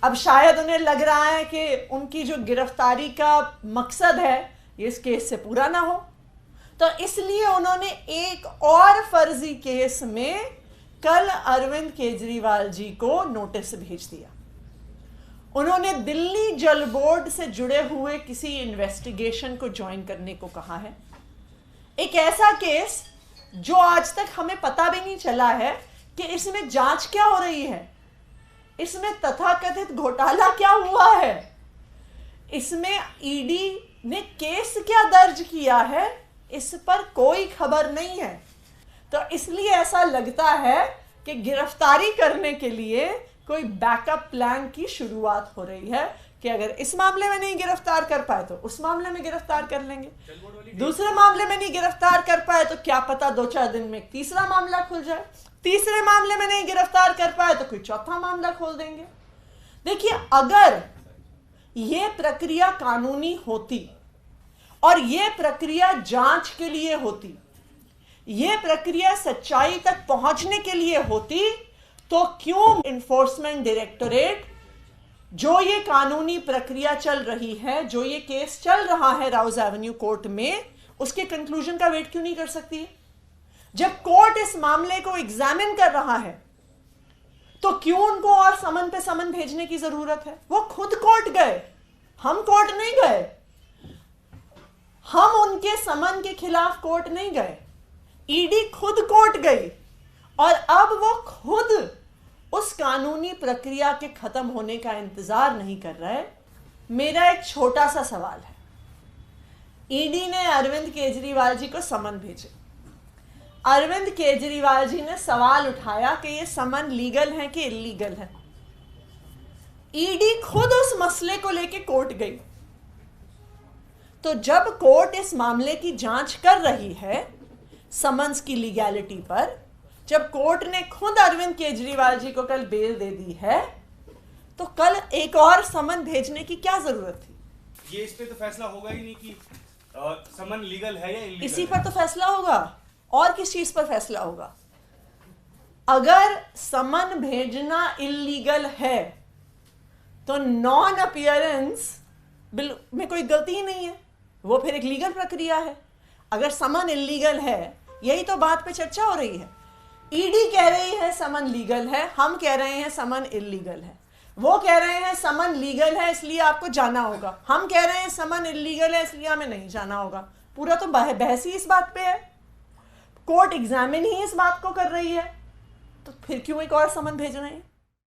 अब शायद उन्हें लग रहा है कि उनकी जो गिरफ्तारी का मकसद है ये इस केस से पूरा ना हो, तो इसलिए उन्होंने एक और फर्जी केस में कल अरविंद केजरीवाल जी को नोटिस भेज दिया। उन्होंने दिल्ली जल बोर्ड से जुड़े हुए किसी इन्वेस्टिगेशन को ज्वाइन करने को कहा है। एक ऐसा केस जो आज तक हमें पता भी नहीं चला है कि इसमें जांच क्या हो रही है, इसमें तथाकथित घोटाला क्या हुआ है, इसमें ईडी ने केस क्या दर्ज किया है, इस पर कोई खबर नहीं है। तो इसलिए ऐसा लगता है कि गिरफ्तारी करने के लिए कोई बैकअप प्लान की शुरुआत हो रही है कि अगर इस मामले में नहीं गिरफ्तार कर पाए तो उस मामले में गिरफ्तार कर लेंगे, दूसरे मामले में नहीं गिरफ्तार कर पाए तो क्या पता 2-4 दिन में एक तीसरा मामला खुल जाए, तीसरे मामले में नहीं गिरफ्तार कर पाए तो कोई चौथा मामला खोल देंगे। देखिए, अगर यह प्रक्रिया कानूनी होती और यह प्रक्रिया जांच के लिए होती, यह प्रक्रिया सच्चाई तक पहुंचने के लिए होती, तो क्यों इन्फोर्समेंट डायरेक्टोरेट जो ये कानूनी प्रक्रिया चल रही है, जो ये केस चल रहा है राउज एवेन्यू कोर्ट में, उसके कंक्लूजन का वेट क्यों नहीं कर सकती है? जब कोर्ट इस मामले को एग्जामिन कर रहा है तो क्यों उनको और समन पे समन भेजने की जरूरत है? वो खुद कोर्ट गए, हम कोर्ट नहीं गए, हम उनके समन के खिलाफ कोर्ट नहीं गए, ईडी खुद कोर्ट गई और अब वो खुद उस कानूनी प्रक्रिया के खत्म होने का इंतजार नहीं कर रहे। मेरा एक छोटा सा सवाल है, ईडी ने अरविंद केजरीवाल जी को समन भेजे, अरविंद केजरीवाल जी ने सवाल उठाया कि ये समन लीगल है कि इलीगल है। ईडी खुद उस मसले को लेके कोर्ट गई, तो जब कोर्ट इस मामले की जांच कर रही है समन्स की लीगैलिटी पर, जब कोर्ट ने खुद अरविंद केजरीवाल जी को कल बेल दे दी है, तो कल एक और समन भेजने की क्या जरूरत थी? ये इस पे तो फैसला होगा ही नहीं कि समन लीगल है या इलीगल। इसी पर तो फैसला होगा, और किस चीज पर फैसला होगा? अगर समन भेजना इलीगल है तो नॉन अपीयरेंस बिल में कोई गलती ही नहीं है, वो फिर एक लीगल प्रक्रिया है। अगर समन इलीगल है, यही तो बात पे चर्चा हो रही है। ईडी कह रही है समन लीगल है, हम कह रहे हैं समन इलीगल है। वो कह रहे हैं समन लीगल है इसलिए आपको जाना होगा, हम कह रहे हैं समन इलीगल है इसलिए हमें नहीं जाना होगा। पूरा तो बहस ही इस बात पे है, कोर्ट एग्जामिन ही इस बात को कर रही है, तो फिर क्यों एक और समन भेज रहे हैं?